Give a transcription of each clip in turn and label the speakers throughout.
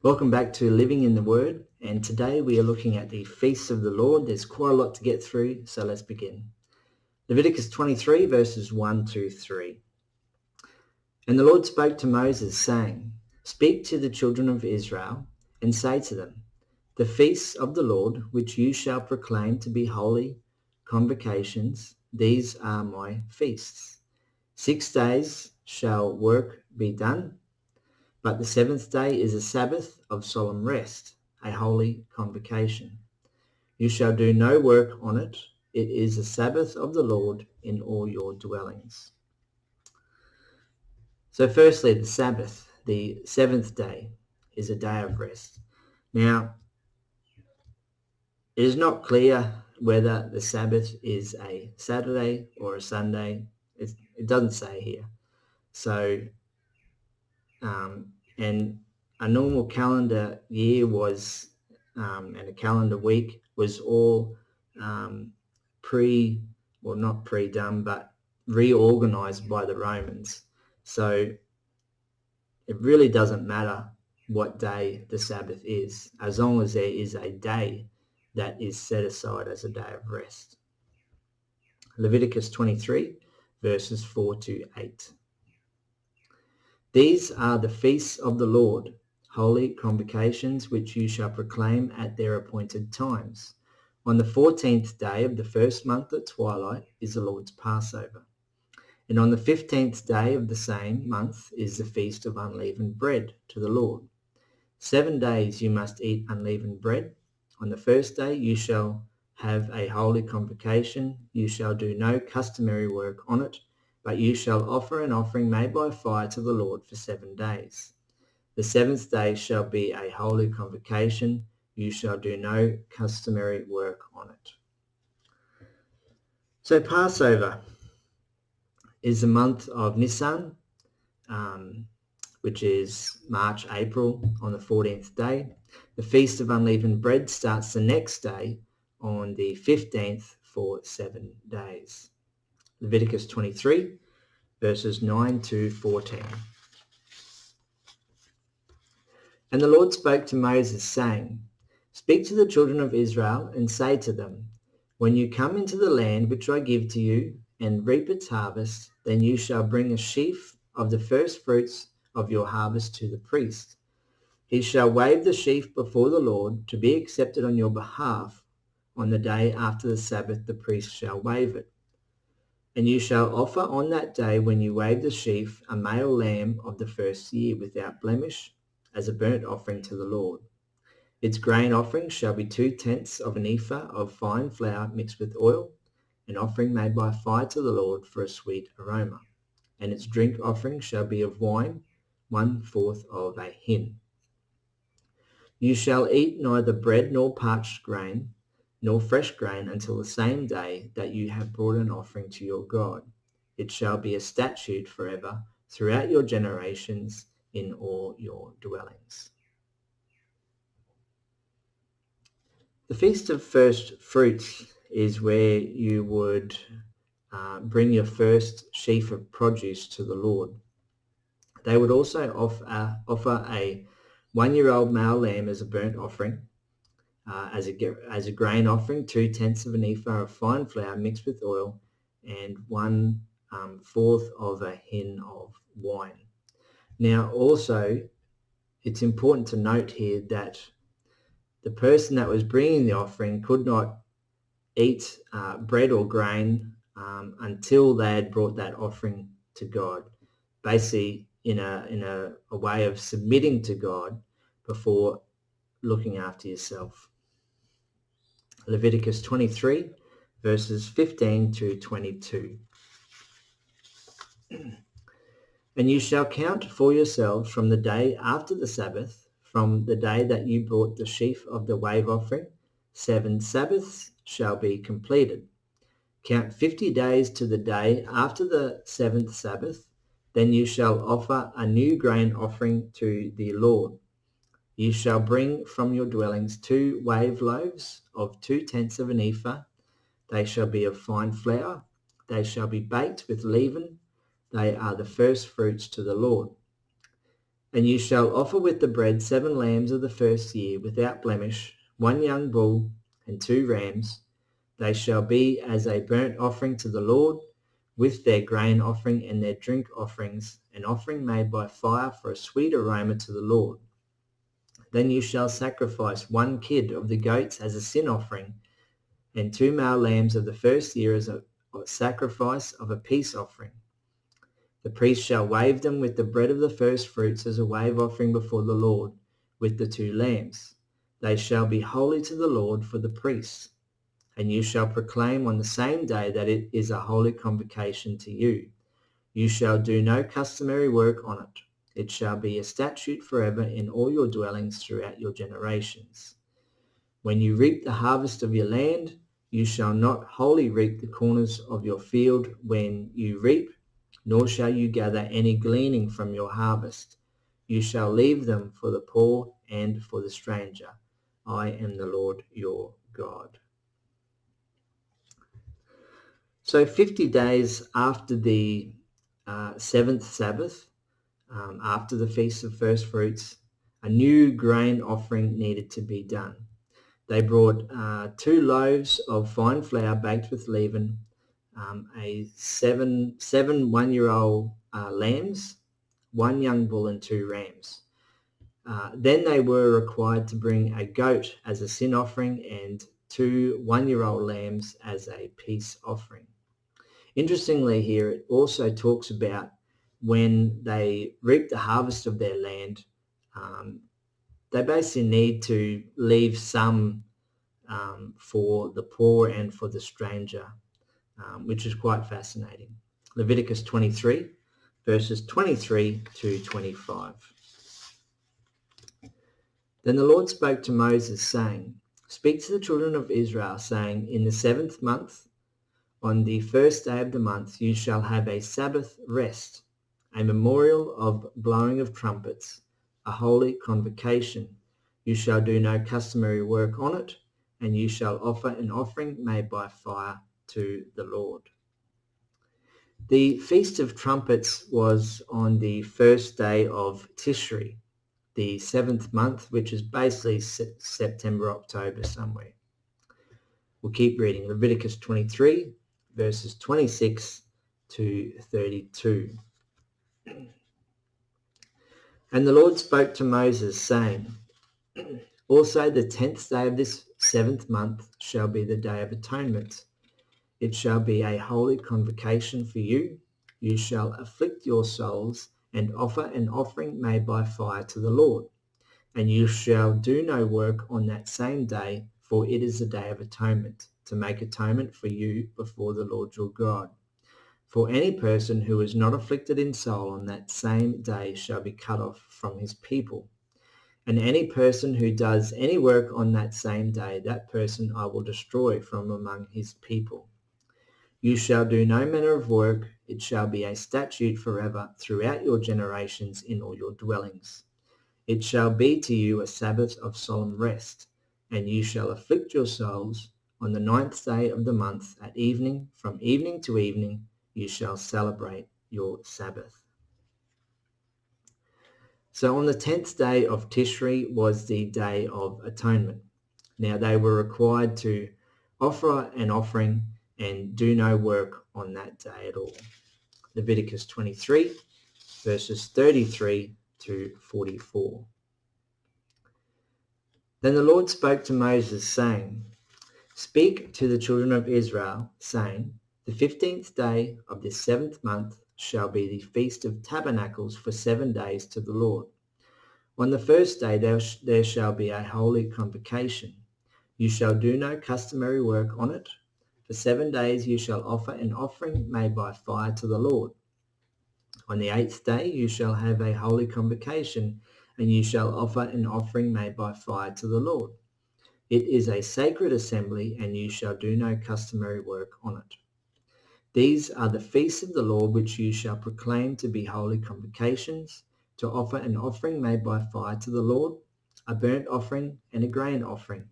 Speaker 1: Welcome back to Living in the Word, and today we are looking at the feasts of the Lord. There's quite a lot to get through, so let's begin. Leviticus 23 verses 1 to 3. And the Lord spoke to Moses, saying, Speak to the children of Israel, and say to them, The feasts of the Lord, which you shall proclaim to be holy convocations, these are my feasts. 6 days shall work be done, but the seventh day is a Sabbath of solemn rest, a holy convocation. You shall do no work on it. It is a Sabbath of the Lord in all your dwellings. So firstly, the Sabbath, the seventh day, is a day of rest. Now, it is not clear whether the Sabbath is a Saturday or a Sunday. It doesn't say here. So, and a normal calendar year was, and a calendar week was all not pre-done, but reorganized by the Romans. So it really doesn't matter what day the Sabbath is, as long as there is a day that is set aside as a day of rest. Leviticus 23, verses 4 to 8. These are the feasts of the Lord, holy convocations which you shall proclaim at their appointed times. On the 14th day of the first month at twilight is the Lord's Passover. And on the 15th day of the same month is the feast of unleavened bread to the Lord. 7 days you must eat unleavened bread. On the first day you shall have a holy convocation. You shall do no customary work on it, but you shall offer an offering made by fire to the Lord for 7 days. The seventh day shall be a holy convocation. You shall do no customary work on it. So Passover is the month of Nisan, which is March, April, on the 14th day. The Feast of Unleavened Bread starts the next day on the 15th for 7 days. Leviticus 23, verses 9 to 14. And the Lord spoke to Moses, saying, Speak to the children of Israel and say to them, When you come into the land which I give to you and reap its harvest, then you shall bring a sheaf of the first fruits of your harvest to the priest. He shall wave the sheaf before the Lord to be accepted on your behalf. On the day after the Sabbath the priest shall wave it. And you shall offer on that day when you wave the sheaf a male lamb of the first year without blemish as a burnt offering to the Lord. Its grain offering shall be 2/10 of an ephah of fine flour mixed with oil, an offering made by fire to the Lord for a sweet aroma. And its drink offering shall be of wine, 1/4 of a hin. You shall eat neither bread nor parched grain, nor fresh grain until the same day that you have brought an offering to your God. It shall be a statute forever throughout your generations in all your dwellings. The Feast of First Fruits is where you would bring your first sheaf of produce to the Lord. They would also offer a 1-year-old male lamb as a burnt offering, as a grain offering, 2/10 of an ephah of fine flour mixed with oil, and 1/4 of a hin of wine. Now, also, it's important to note here that the person that was bringing the offering could not eat bread or grain until they had brought that offering to God, basically in a way of submitting to God before looking after yourself. Leviticus 23, verses 15 to 22. And you shall count for yourselves from the day after the Sabbath, from the day that you brought the sheaf of the wave offering, 7 Sabbaths shall be completed. Count 50 days to the day after the 7th Sabbath. Then you shall offer a new grain offering to the Lord. You shall bring from your dwellings 2 wave loaves of 2/10 of an ephah. They shall be of fine flour. They shall be baked with leaven. They are the first fruits to the Lord. And you shall offer with the bread 7 lambs of the first year without blemish, 1 young bull and 2 rams. They shall be as a burnt offering to the Lord, with their grain offering and their drink offerings, an offering made by fire for a sweet aroma to the Lord. Then you shall sacrifice 1 kid of the goats as a sin offering, and 2 male lambs of the first year as a sacrifice of a peace offering. The priest shall wave them with the bread of the first fruits as a wave offering before the Lord, with the 2 lambs. They shall be holy to the Lord for the priests. And you shall proclaim on the same day that it is a holy convocation to you. You shall do no customary work on it. It shall be a statute forever in all your dwellings throughout your generations. When you reap the harvest of your land, you shall not wholly reap the corners of your field when you reap, nor shall you gather any gleaning from your harvest. You shall leave them for the poor and for the stranger. I am the Lord your God. So 50 days after the 7th Sabbath, after the Feast of First Fruits, a new grain offering needed to be done. They brought 2 loaves of fine flour baked with leaven, seven 1-year-old lambs, 1 young bull and 2 rams. Then they were required to bring a goat as a sin offering and 2 1-year-old lambs as a peace offering. Interestingly here, it also talks about when they reap the harvest of their land, they basically need to leave some for the poor and for the stranger, which is quite fascinating. Leviticus 23, verses 23 to 25. Then the Lord spoke to Moses, saying, Speak to the children of Israel, saying, In the 7th month, on the first day of the month, you shall have a Sabbath rest, a memorial of blowing of trumpets, a holy convocation. You shall do no customary work on it, and you shall offer an offering made by fire to the Lord. The Feast of Trumpets was on the first day of Tishri, the 7th month, which is basically September, October somewhere. We'll keep reading. Leviticus 23, verses 26 to 32. And the Lord spoke to Moses, saying, Also the 10th day of this 7th month shall be the day of atonement. It shall be a holy convocation for you. You shall afflict your souls and offer an offering made by fire to the Lord. And you shall do no work on that same day, for it is the day of atonement, to make atonement for you before the Lord your God. For any person who is not afflicted in soul on that same day shall be cut off from his people. And any person who does any work on that same day, that person I will destroy from among his people. You shall do no manner of work. It shall be a statute forever throughout your generations in all your dwellings. It shall be to you a Sabbath of solemn rest, and you shall afflict your souls on the 9th day of the month at evening. From evening to evening you shall celebrate your Sabbath. So on the 10th day of Tishri was the Day of Atonement. Now they were required to offer an offering and do no work on that day at all. Leviticus 23, verses 33 to 44. Then the Lord spoke to Moses, saying, Speak to the children of Israel, saying, The 15th day of this 7th month shall be the Feast of Tabernacles for 7 days to the Lord. On the first day there shall be a holy convocation. You shall do no customary work on it. For 7 days you shall offer an offering made by fire to the Lord. On the 8th day you shall have a holy convocation, and you shall offer an offering made by fire to the Lord. It is a sacred assembly, and you shall do no customary work on it. These are the feasts of the Lord which you shall proclaim to be holy convocations, to offer an offering made by fire to the Lord, a burnt offering and a grain offering,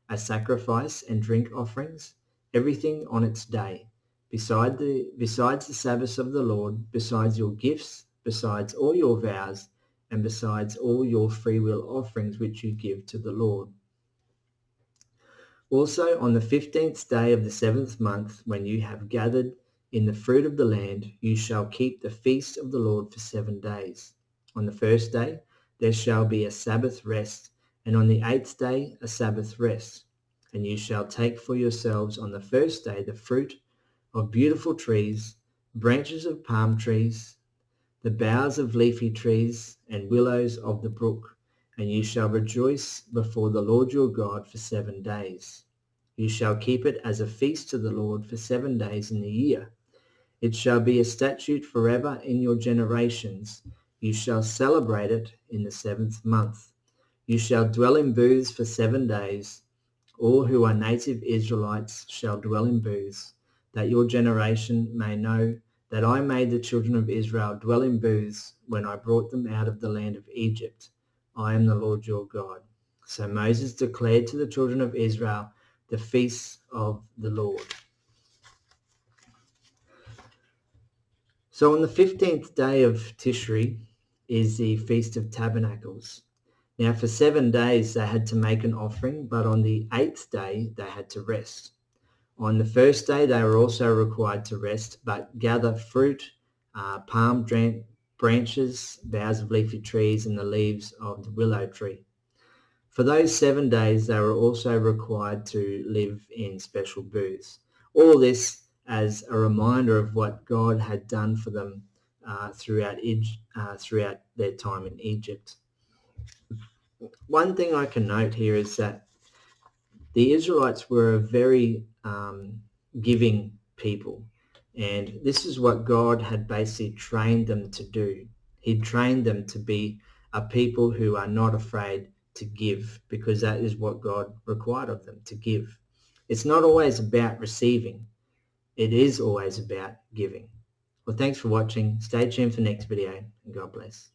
Speaker 1: a sacrifice and drink offerings, everything on its day, besides the Sabbaths of the Lord, besides your gifts, besides all your vows, and besides all your freewill offerings which you give to the Lord. Also on the 15th day of the 7th month, when you have gathered in the fruit of the land, you shall keep the feast of the Lord for 7 days. On the first day there shall be a Sabbath rest, and on the 8th day a Sabbath rest. And you shall take for yourselves on the first day the fruit of beautiful trees, branches of palm trees, the boughs of leafy trees, and willows of the brook, and you shall rejoice before the Lord your God for 7 days. You shall keep it as a feast to the Lord for 7 days in the year. It shall be a statute forever in your generations. You shall celebrate it in the 7th month. You shall dwell in booths for 7 days. All who are native Israelites shall dwell in booths, that your generation may know that I made the children of Israel dwell in booths when I brought them out of the land of Egypt. I am the Lord your God. So Moses declared to the children of Israel the feasts of the Lord. So on the 15th day of Tishri is the Feast of Tabernacles. Now for 7 days they had to make an offering, but on the 8th day they had to rest. On the first day they were also required to rest, but gather fruit, palm branches, boughs of leafy trees, and the leaves of the willow tree. For those 7 days they were also required to live in special booths. All this as a reminder of what God had done for them throughout their time in Egypt. One thing I can note here is that the Israelites were a very giving people, and this is what God had basically trained them to do. He'd trained them to be a people who are not afraid to give, because that is what God required of them, to give. It's not always about receiving. It is always about giving. Well, thanks for watching. Stay tuned for the next video, and God bless.